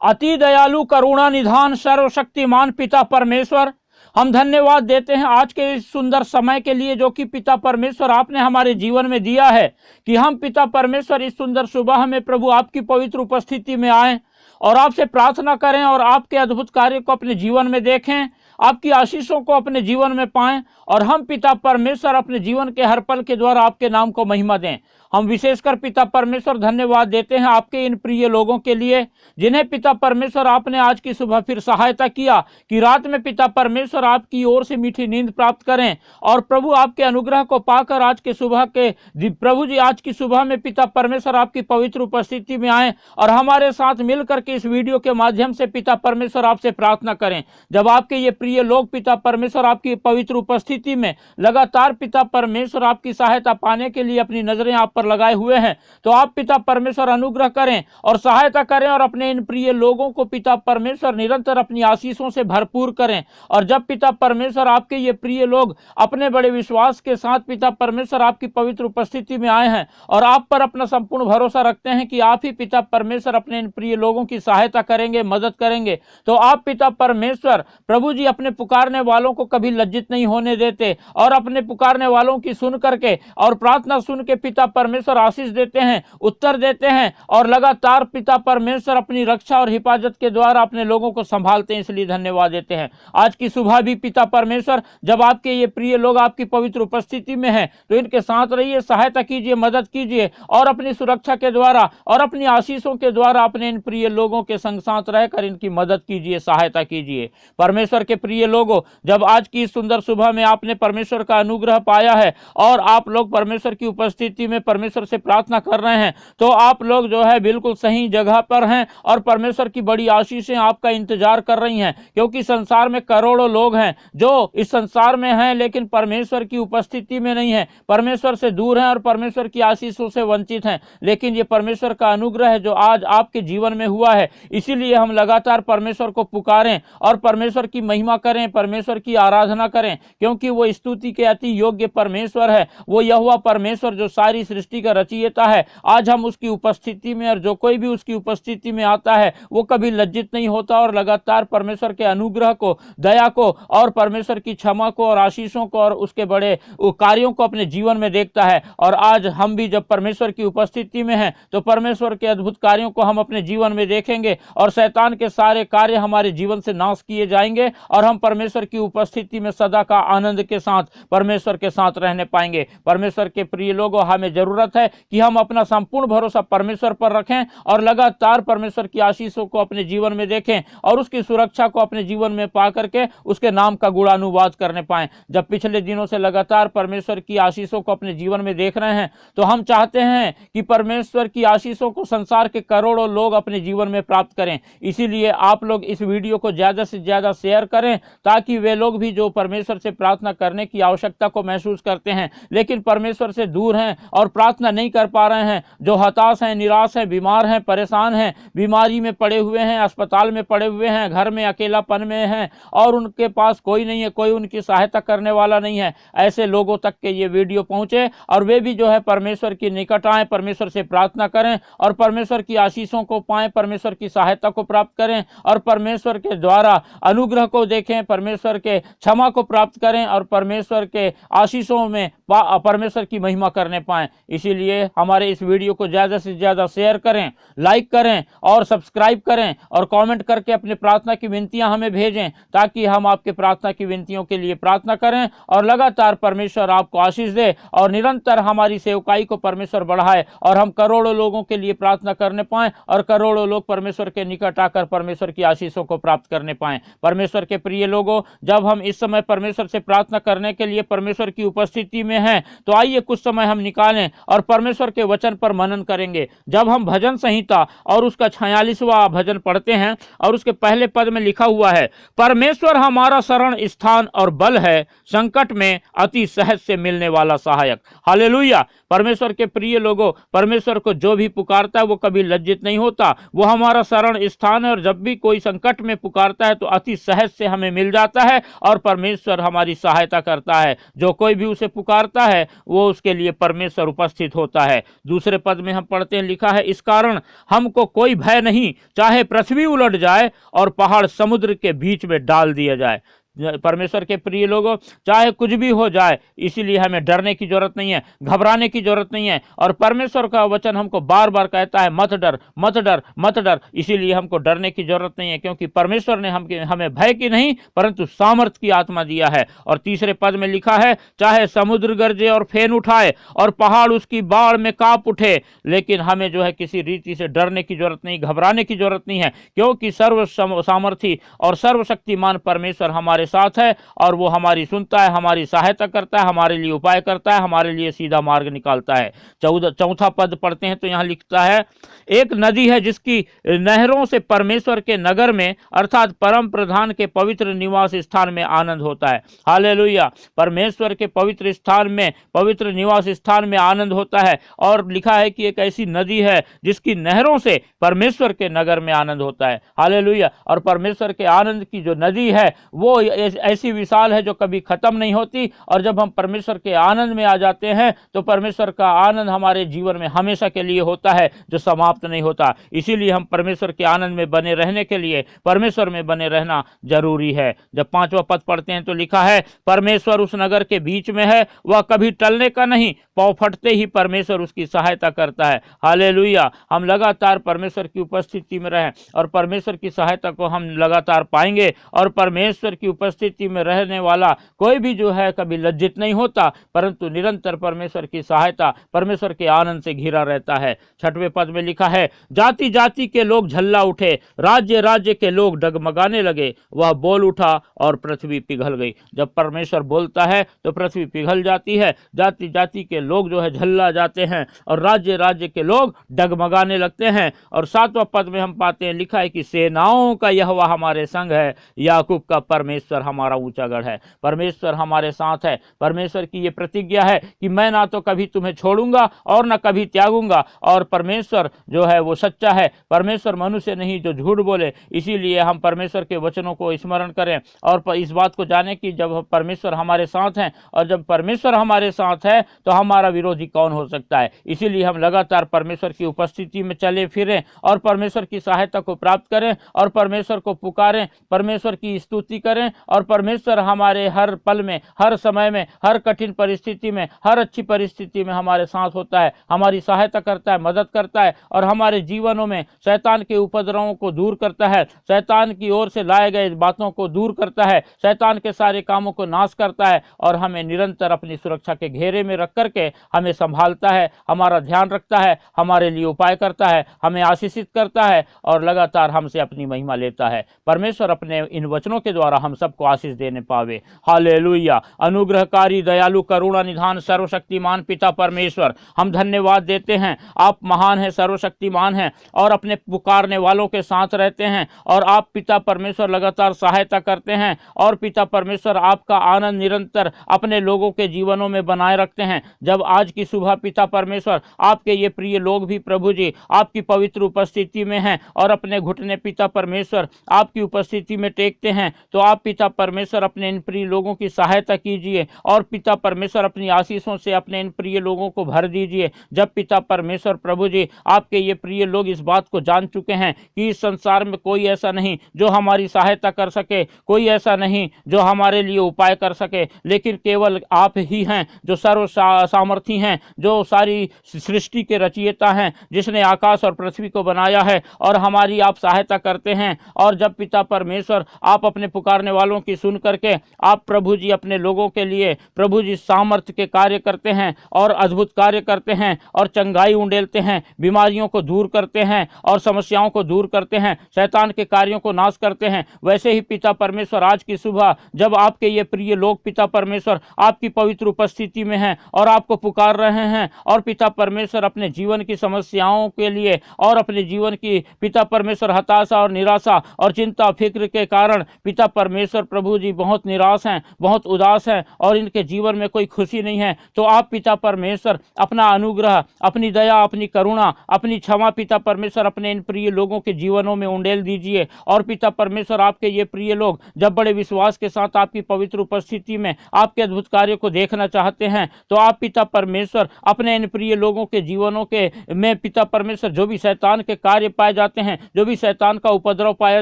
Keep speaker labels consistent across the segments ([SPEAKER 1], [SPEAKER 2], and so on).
[SPEAKER 1] अति दयालु करुणा निधान सर्वशक्तिमान पिता परमेश्वर, हम धन्यवाद देते हैं आज के इस सुंदर समय के लिए जो कि पिता परमेश्वर आपने हमारे जीवन में दिया है, कि हम पिता परमेश्वर इस सुंदर सुबह में प्रभु आपकी पवित्र उपस्थिति में आए और आपसे प्रार्थना करें और आपके अद्भुत कार्य को अपने जीवन में देखें, आपकी आशीषों को अपने जीवन में पाएं और हम पिता परमेश्वर अपने जीवन के हर पल के द्वारा आपके नाम को महिमा दें। हम विशेषकर पिता परमेश्वर धन्यवाद देते हैं आपके इन प्रिय लोगों के लिए जिन्हें पिता परमेश्वर आपने आज की सुबह फिर सहायता किया कि रात में पिता परमेश्वर आपकी ओर से मीठी नींद प्राप्त करें और प्रभु आपके अनुग्रह को पाकर आज के सुबह के प्रभु जी आज की सुबह में पिता परमेश्वर आपकी पवित्र उपस्थिति में आए और हमारे साथ मिलकर के इस वीडियो के माध्यम से पिता परमेश्वर आपसे प्रार्थना करें। जब आपके ये प्रिय लोग पिता परमेश्वर आपकी पवित्र उपस्थिति में लगातार पिता परमेश्वर आपकी सहायता पाने के लिए अपनी नजरें आप पर लगाए हुए हैं, तो आप पिता परमेश्वर अनुग्रह करें और सहायता करें और अपने इन प्रिय लोगों को पिता परमेश्वर निरंतर अपनी आशीषों से भरपूर करें। और जब पिता परमेश्वर आपके ये प्रिय लोग अपने बड़े विश्वास के साथ पिता परमेश्वर आपकी पवित्र उपस्थिति में आए हैं और आप पर अपना संपूर्ण भरोसा रखते हैं कि आप ही पिता परमेश्वर अपने इन प्रिय लोगों की सहायता करेंगे, मदद करेंगे, तो आप पिता परमेश्वर प्रभु जी अपने पुकारने वालों को कभी लज्जित नहीं होने देते और अपने पुकारने वालों की सुन करके और प्रार्थना सुन के पिता परमेश्वर आशीष देते हैं, उत्तर देते हैं और लगातार पिता परमेश्वर अपनी रक्षा और हिफाजत के द्वारा अपने लोगों को संभालते हैं, इसलिए धन्यवाद देते हैं। आज की सुबह भी पिता परमेश्वर जब आपके ये प्रिय लोग आपकी पवित्र उपस्थिति में हैं तो इनके साथ रहिए, सहायता कीजिए, मदद कीजिए और अपनी सुरक्षा के द्वारा और अपनी आशीषों के द्वारा अपने इन प्रिय लोगों के संग साथ रहकर इनकी मदद कीजिए, सहायता कीजिए। परमेश्वर के प्रिय लोगों, जब आज की सुंदर सुबह में आपने परमेश्वर का अनुग्रह पाया है और आप लोग परमेश्वर की उपस्थिति में परमेश्वर से प्रार्थना कर रहे हैं, तो आप लोग जो है बिल्कुल सही जगह पर हैं और परमेश्वर की बड़ी आशीषें आपका इंतजार कर रही हैं, क्योंकि संसार में करोड़ों लोग हैं जो इस संसार में हैं लेकिन परमेश्वर की उपस्थिति में नहीं है, परमेश्वर से दूर हैं और परमेश्वर की आशीषों से वंचित हैं। लेकिन ये परमेश्वर का अनुग्रह है जो आज आपके जीवन में हुआ है, इसीलिए हम लगातार परमेश्वर को पुकारें और परमेश्वर की महिमा करें, परमेश्वर की आराधना करें, क्योंकि वो स्तुति के अति योग्य परमेश्वर है। वो यहोवा परमेश्वर जो सारी सृष्टि का रचयिता है, आज हम उसकी उपस्थिति में और जो कोई भी उसकी उपस्थिति में आता है वो कभी लज्जित नहीं होता और लगातार परमेश्वर के अनुग्रह को, दया को और परमेश्वर की क्षमा को और आशीषों को और उसके बड़े कार्यों को अपने जीवन में देखता है। और आज हम भी जब परमेश्वर की उपस्थिति में हैं तो परमेश्वर के अद्भुत कार्यों को हम अपने जीवन में देखेंगे और शैतान के सारे कार्य हमारे जीवन से नाश किए जाएंगे और हम परमेश्वर की उपस्थिति में सदा का आनंद के साथ परमेश्वर के साथ रहने पाएंगे। परमेश्वर के प्रिय लोगों, हमें जरूरत है कि हम अपना संपूर्ण भरोसा परमेश्वर पर रखें और लगातार परमेश्वर की आशीषों को अपने जीवन में देखें और उसकी सुरक्षा को अपने जीवन में पा करके उसके नाम का गुणानुवाद करने पाएं। जब पिछले दिनों से लगातार परमेश्वर की आशीषों को अपने जीवन में देख रहे हैं तो हम चाहते हैं कि परमेश्वर की आशीषों को संसार के करोड़ों लोग अपने जीवन में प्राप्त करें। इसीलिए आप लोग इस वीडियो को ज्यादा से ज्यादा शेयर करें ताकि वे लोग भी जो परमेश्वर से प्रार्थना करने की आवश्यकता को महसूस करते हैं लेकिन परमेश्वर से दूर हैं और प्रार्थना नहीं कर पा रहे हैं, जो हताश हैं, निराश हैं, बीमार हैं, परेशान हैं, बीमारी में पड़े हुए हैं, अस्पताल में पड़े हुए हैं, घर में अकेलापन में हैं और उनके पास कोई नहीं है, कोई उनकी सहायता करने वाला नहीं है, ऐसे लोगों तक के ये वीडियो पहुंचे और वे भी जो है परमेश्वर की निकट आए, परमेश्वर से प्रार्थना करें और परमेश्वर की आशीषों को पाएं, परमेश्वर की सहायता को प्राप्त करें और परमेश्वर के द्वारा अनुग्रह को देखें, परमेश्वर के क्षमा को प्राप्त करें और परमेश्वर के आशीषों में परमेश्वर की महिमा करने पाएं। इसीलिए हमारे इस वीडियो को ज्यादा से ज्यादा शेयर करें, लाइक करें और सब्सक्राइब करें और कमेंट करके अपनी प्रार्थना की विनतियां हमें भेजें ताकि हम आपके प्रार्थना की विनतियों के लिए प्रार्थना करें और लगातार परमेश्वर आपको आशीष दे और निरंतर हमारी सेवकाई को परमेश्वर बढ़ाए और हम करोड़ों लोगों के लिए प्रार्थना करने पाएं और करोड़ों लोग परमेश्वर के निकट आकर परमेश्वर की आशीषों को प्राप्त करने पाएं। परमेश्वर के प्रिय लोगों, जब हम इस समय परमेश्वर से प्रार्थना करने के लिए परमेश्वर की उपस्थिति में हैं तो आइए कुछ समय हम निकालें और परमेश्वर के वचन पर मनन करेंगे। जब हम भजन संहिता और उसका 46वां भजन पढ़ते हैं और उसके पहले पद में लिखा हुआ है, परमेश्वर हमारा शरण स्थान और बल है, संकट में अति सहज से मिलने वाला सहायक। हालेलुया। परमेश्वर के प्रिय लोगों, परमेश्वर को जो भी पुकारता है वो कभी लज्जित नहीं होता, वो हमारा शरण स्थान है और जब भी कोई संकट में पुकारता है तो अति सहज से हमें मिल जाता है और परमेश्वर हमारी सहायता करता है। जो कोई भी उसे पुकारता है वो उसके लिए परमेश्वर उपस्थित उपस्थित होता है। दूसरे पद में हम पढ़ते हैं, लिखा है, इस कारण हमको कोई भय नहीं, चाहे पृथ्वी उलट जाए और पहाड़ समुद्र के बीच में डाल दिया जाए। परमेश्वर के प्रिय लोगों, चाहे कुछ भी हो जाए, इसीलिए हमें डरने की जरूरत नहीं है, घबराने की जरूरत नहीं है। और परमेश्वर का वचन हमको बार बार कहता है, मत डर, मत डर, मत डर। इसीलिए हमको डरने की जरूरत नहीं है, क्योंकि परमेश्वर ने हमें भय की नहीं परंतु सामर्थ की आत्मा दिया है। और तीसरे पद में लिखा है, चाहे समुद्र गरजे और फेन उठाए और पहाड़ उसकी बाढ़ में कांप उठे, लेकिन हमें जो है किसी रीति से डरने की जरूरत नहीं, घबराने की जरूरत नहीं है, क्योंकि सर्व सामर्थी और सर्वशक्तिमान परमेश्वर हमारे साथ है और वो हमारी सुनता है, हमारी सहायता करता है, हमारे लिए उपाय करता है, हमारे लिए सीधा मार्ग निकालता है। चौथा पद पढ़ते हैं तो यहाँ लिखता है, एक नदी है जिसकी नहरों से परमेश्वर के नगर में अर्थात परम प्रधान के पवित्र निवास स्थान में आनंद होता है। हालेलुया। परमेश्वर के पवित्र स्थान में, पवित्र निवास स्थान में आनंद होता है। और लिखा है कि एक ऐसी नदी है जिसकी नहरों से परमेश्वर के नगर में आनंद होता है। हालेलुया। और परमेश्वर के आनंद की जो नदी है वो ऐसी विशाल है जो कभी खत्म नहीं होती। और जब हम परमेश्वर के आनंद में आ जाते हैं तो परमेश्वर का आनंद हमारे जीवन में हमेशा के लिए होता है, जो समाप्त नहीं होता। इसीलिए हम परमेश्वर के आनंद में बने रहने के लिए परमेश्वर में बने रहना जरूरी है। जब पांचवा पद पढ़ते हैं तो लिखा है, परमेश्वर उस नगर के बीच में है, वह कभी टलने का नहीं, पांव फटते ही परमेश्वर उसकी सहायता करता है। हालेलुया। हम लगातार परमेश्वर की उपस्थिति में रहें और परमेश्वर की सहायता को हम लगातार पाएंगे। और परमेश्वर की उपस्थिति में रहने वाला कोई भी जो है कभी लज्जित नहीं होता, परंतु निरंतर परमेश्वर की सहायता, परमेश्वर के आनंद से घिरा रहता है। छठवें पद में लिखा है, जाति जाति के लोग झल्ला उठे, राज्य राज्य के लोग डगमगाने लगे, वह बोल उठा और पृथ्वी पिघल गई। जब परमेश्वर बोलता है तो पृथ्वी पिघल जाती है, जाति जाति के लोग जो है झल्ला जाते हैं और राज्य राज्य के लोग डगमगाने लगते हैं। और सातवां पद में हम पाते हैं, लिखा है कि सेनाओं का यहोवा हमारे संग है, याकूब का परमेश्वर हमारा ऊंचा गढ़ है। परमेश्वर हमारे साथ है। परमेश्वर की ये प्रतिज्ञा है कि मैं ना तो कभी तुम्हें छोड़ूंगा और ना कभी त्यागूंगा। और परमेश्वर जो है वो सच्चा है, परमेश्वर मनुष्य नहीं जो झूठ बोले। इसीलिए हम परमेश्वर के वचनों को स्मरण करें और इस बात को जानें कि जब परमेश्वर हमारे साथ हैं और जब परमेश्वर हमारे साथ है तो हमारा विरोधी कौन हो सकता है। इसीलिए हम लगातार परमेश्वर की उपस्थिति में चले फिरें और परमेश्वर की सहायता को प्राप्त करें और परमेश्वर को पुकारें, परमेश्वर की स्तुति करें। और परमेश्वर हमारे हर पल में, हर समय में, हर कठिन परिस्थिति में, हर अच्छी परिस्थिति में हमारे साथ होता है, हमारी सहायता करता है, मदद करता है और हमारे जीवनों में शैतान के उपद्रवों को दूर करता है, शैतान की ओर से लाए गए बातों को दूर करता है, शैतान के सारे कामों को नाश करता है और हमें निरंतर अपनी सुरक्षा के घेरे में रख करके हमें संभालता है, हमारा ध्यान रखता है, हमारे लिए उपाय करता है, हमें आशीषित करता है और लगातार हमसे अपनी महिमा लेता है। परमेश्वर अपने इन वचनों के द्वारा हम सबको आशीष देने पावे। हालेलुया। अनुग्रहकारी, दयालु, करुणा निधान, सर्वशक्तिमान पिता परमेश्वर, हम धन्यवाद देते हैं। आप महान हैं, सर्वशक्तिमान हैं और अपने पुकारने वालों के साथ रहते हैं। और आप पिता परमेश्वर लगातार सहायता करते हैं और पिता परमेश्वर आपका आनंद निरंतर अपने लोगों के जीवनों में बनाए रखते हैं। जब आज की सुबह पिता परमेश्वर आपके ये प्रिय लोग भी प्रभु जी आपकी पवित्र उपस्थिति में हैं और अपने घुटने पिता परमेश्वर आपकी उपस्थिति में टेकते हैं, तो आप पिता परमेश्वर अपने इन प्रिय लोगों की सहायता कीजिए और पिता परमेश्वर अपनी आशीषों से अपने इन प्रिय लोगों को भर दीजिए। जब पिता परमेश्वर प्रभु जी आपके ये प्रिय लोग इस बात को जान चुके हैं कि इस संसार में कोई ऐसा नहीं जो हमारी सहायता कर सके, कोई ऐसा नहीं जो हमारे लिए उपाय कर सके, लेकिन केवल आप ही हैं जो सर्व सामर्थी हैं, जो सारी सृष्टि के रचयिता हैं, जिसने आकाश और पृथ्वी को बनाया है और हमारी आप सहायता करते हैं। और जब पिता परमेश्वर आप अपने पुकारने वालों की सुन करके आप प्रभु जी अपने लोगों के लिए प्रभु जी सामर्थ्य के कार्य करते हैं और अद्भुत कार्य करते हैं और चंगाई उंडेलते हैं, बीमारियों को दूर करते हैं और समस्याओं को दूर करते हैं, शैतान के कार्यों को नाश करते हैं, वैसे ही पिता परमेश्वर आज की सुबह जब आपके ये प्रिय लोग पिता परमेश्वर आपकी पवित्र उपस्थिति में हैं और आपको पुकार रहे हैं और पिता परमेश्वर अपने जीवन की समस्याओं के लिए और अपने जीवन की पिता परमेश्वर हताशा और निराशा और चिंता फिक्र के कारण पिता परमेश्वर परमेश्वर प्रभु जी बहुत निराश हैं, बहुत उदास हैं और इनके जीवन में कोई खुशी नहीं है, तो आप पिता परमेश्वर अपना अनुग्रह, अपनी दया, अपनी करुणा, अपनी क्षमा पिता परमेश्वर अपने इन प्रिय लोगों के जीवनों में उंडेल दीजिए। और पिता परमेश्वर आपके ये प्रिय लोग जब बड़े विश्वास के साथ आपकी पवित्र उपस्थिति में आपके अद्भुत कार्य को देखना चाहते हैं, तो आप पिता परमेश्वर अपने इन प्रिय लोगों के जीवनों के में पिता परमेश्वर जो भी शैतान के कार्य पाए जाते हैं, जो भी शैतान का उपद्रव पाया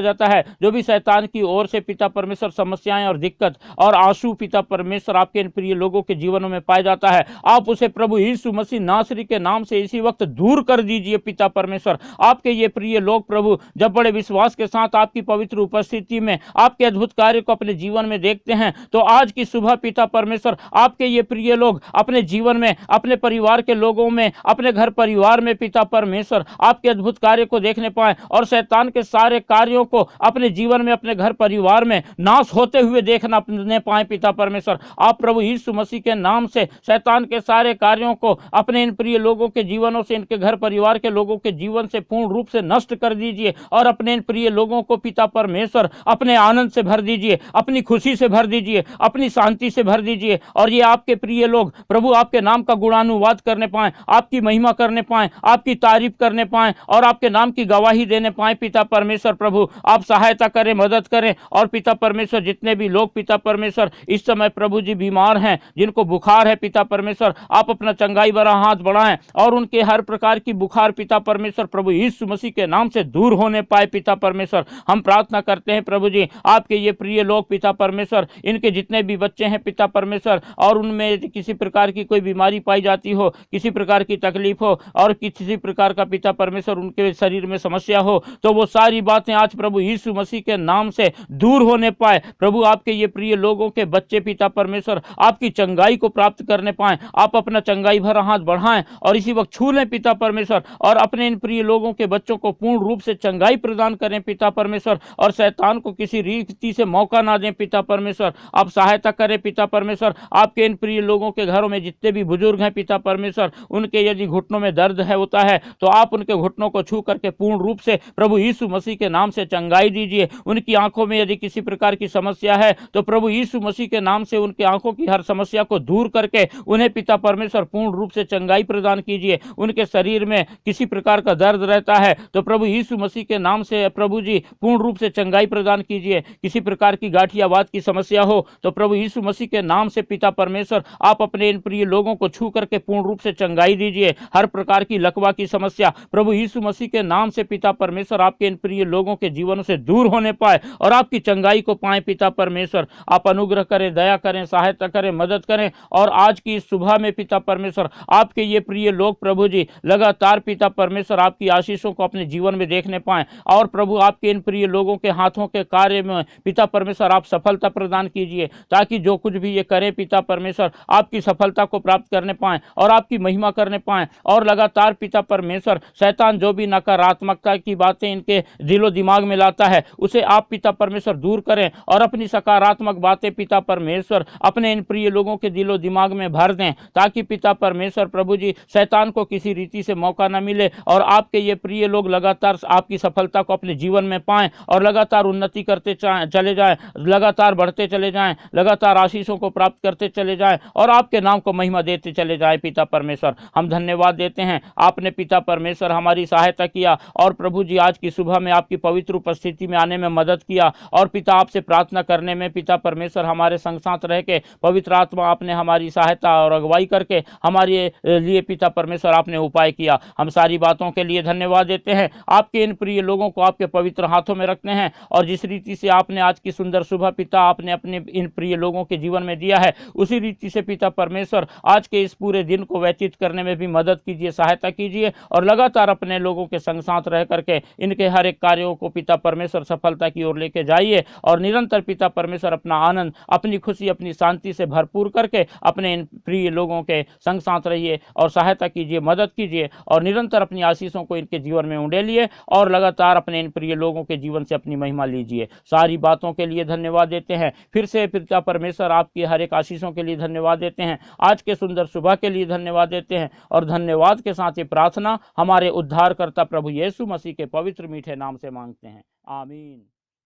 [SPEAKER 1] जाता है, जो भी शैतान की ओर से पिता परमेश्वर समस्याएं और दिक्कत और आंसू पिता परमेश्वर आपके इन प्रिय लोगों के जीवनों में पाया जाता है, आप उसे प्रभु यीशु मसीह नासरी के नाम से इसी वक्त दूर कर दीजिए पिता परमेश्वर। आपके ये प्रिय लोग प्रभु जब बड़े विश्वास के साथ आपकी पवित्र उपस्थिति में आपके अद्भुत कार्य को अपने जीवन में देखते हैं, तो आज की सुबह पिता परमेश्वर आपके ये प्रिय लोग अपने जीवन में, अपने परिवार के लोगों में, अपने घर परिवार में पिता परमेश्वर आपके अद्भुत कार्य को देखने पाए और शैतान के सारे कार्यों को अपने जीवन में, अपने घर परिवार में नाश होते हुए देखना पाए पिता परमेश्वर। आप प्रभु यीशु मसीह के नाम से शैतान के सारे कार्यों को अपने इन प्रिय लोगों के जीवनों से, इनके घर परिवार के लोगों के जीवन से पूर्ण रूप से नष्ट कर दीजिए और अपने इन प्रिय लोगों को पिता परमेश्वर अपने आनंद से भर दीजिए, अपनी खुशी से भर दीजिए, अपनी शांति से भर दीजिए और ये आपके प्रिय लोग प्रभु आपके नाम का गुणानुवाद करने पाए, आपकी महिमा करने पाए, आपकी तारीफ करने पाए और आपके नाम की गवाही देने पाए पिता परमेश्वर। प्रभु आप सहायता करें, मदद करें और पिता परमेश्वर जितने भी लोग पिता परमेश्वर इस समय प्रभु जी बीमार हैं, जिनको बुखार है पिता परमेश्वर, आप अपना चंगाई भरा हाथ बढ़ाएं और उनके हर प्रकार की बुखार पिता परमेश्वर प्रभु यीशु मसीह के नाम से दूर होने पाए पिता परमेश्वर। हम प्रार्थना करते हैं प्रभु जी आपके ये प्रिय लोग पिता परमेश्वर, इनके जितने भी बच्चे हैं पिता परमेश्वर और उनमें किसी प्रकार की कोई बीमारी पाई जाती हो, किसी प्रकार की तकलीफ हो और किसी प्रकार का पिता परमेश्वर उनके शरीर में समस्या हो, तो वो सारी बातें आज प्रभु यीशु मसीह के नाम से दूर होने पाए। प्रभु आपके ये प्रिय लोगों के बच्चे पिता परमेश्वर आपकी चंगाई को प्राप्त करने पाए, आप अपना चंगाई भरा हाथ बढ़ाएं और इसी वक्त छू लें पिता परमेश्वर और अपने इन प्रिय लोगों के बच्चों को पूर्ण रूप से चंगाई प्रदान करें पिता परमेश्वर और शैतान को किसी रीति से मौका ना दें पिता परमेश्वर। आप सहायता करें पिता परमेश्वर। आपके इन प्रिय लोगों के घरों में जितने भी बुजुर्ग हैं पिता परमेश्वर, उनके यदि घुटनों में दर्द है होता है तो आप उनके घुटनों को छू करके पूर्ण रूप से प्रभु यीशु मसीह के नाम से चंगाई दीजिए। उनकी आंखों में यदि किसी प्रकार की समस्या है तो प्रभु यीशु मसीह के नाम से उनकी आंखों की हर समस्या को दूर करके उन्हें पिता परमेश्वर पूर्ण रूप से चंगाई प्रदान कीजिए। उनके शरीर में किसी प्रकार का दर्द रहता है तो प्रभु यीशु मसीह के नाम से प्रभु जी पूर्ण रूप से चंगाई प्रदान कीजिए। किसी प्रकार की गांठियावात की समस्या हो तो प्रभु यीशु मसीह के नाम से पिता परमेश्वर आप अपने इन प्रिय लोगों को छू करके पूर्ण रूप से चंगाई दीजिए। हर प्रकार की लकवा की समस्या प्रभु यीशु मसीह के नाम से पिता परमेश्वर आपके इन प्रिय लोगों के जीवन से दूर होने पाए और आपकी चंगाई को पाए पिता परमेश्वर। आप अनुग्रह करें, दया करें, सहायता करें, मदद करें और आज की इस सुबह में पिता परमेश्वर आपके ये प्रिय लोग प्रभु जी लगातार पिता परमेश्वर आपकी आशीषों को अपने जीवन में देखने पाएं और प्रभु आपके इन प्रिय लोगों के हाथों के कार्य में पिता परमेश्वर आप सफलता प्रदान कीजिए, ताकि जो कुछ भी ये करें पिता परमेश्वर आपकी सफलता को प्राप्त करने पाएं और आपकी महिमा करने पाएं और लगातार पिता परमेश्वर शैतान जो भी नकारात्मकता की बातें इनके दिलो दिमाग में लाता है उसे आप पिता परमेश्वर दूर करें और अपनी सकारात्मक बातें पिता परमेश्वर अपने इन प्रिय लोगों के दिलो दिमाग में भर दें, ताकि पिता परमेश्वर प्रभु जी शैतान को किसी रीति से मौका न मिले और आपके ये प्रिय लोग लगातार आपकी सफलता को अपने जीवन में पाएं और लगातार उन्नति करते चले जाएं, लगातार बढ़ते चले जाएं, लगातार आशीषों को प्राप्त करते चले जाएं और आपके नाम को महिमा देते चले जाएं पिता परमेश्वर। हम धन्यवाद देते हैं, आपने पिता परमेश्वर हमारी सहायता किया और प्रभु जी आज की सुबह में आपकी पवित्र उपस्थिति में आने में मदद किया और पिता आपसे प्रार्थना करने में पिता परमेश्वर हमारे संग साथ रह के पवित्र आत्मा आपने हमारी सहायता और अगुवाई करके हमारे लिए पिता परमेश्वर आपने उपाय किया। हम सारी बातों के लिए धन्यवाद देते हैं। आपके इन प्रिय लोगों को आपके पवित्र हाथों में रखते हैं और जिस रीति से आपने आज की सुंदर सुबह पिता आपने अपने इन प्रिय लोगों के जीवन में दिया है, उसी रीति से पिता परमेश्वर आज के इस पूरे दिन को व्यतीत करने में भी मदद कीजिए, सहायता कीजिए और लगातार अपने लोगों के संग साथ रह करके इनके हर एक कार्यों को पिता परमेश्वर सफलता की ओर लेके जाइए और निरंतर पिता परमेश्वर अपना आनंद, अपनी खुशी, अपनी शांति से भरपूर करके अपने इन प्रिय लोगों के संग साथ रहिए और सहायता कीजिए, मदद कीजिए और निरंतर अपनी आशीषों को इनके जीवन में उंडेलिए और लगातार अपने इन प्रिय लोगों के जीवन से अपनी महिमा लीजिए। सारी बातों के लिए धन्यवाद देते हैं। फिर से पिता परमेश्वर आपकी हर एक आशीषों के लिए धन्यवाद देते हैं। आज के सुंदर सुबह के लिए धन्यवाद देते हैं और धन्यवाद के साथ ये प्रार्थना हमारे उद्धारकर्ता प्रभु यीशु मसीह के पवित्र मीठे नाम से मांगते हैं, आमीन।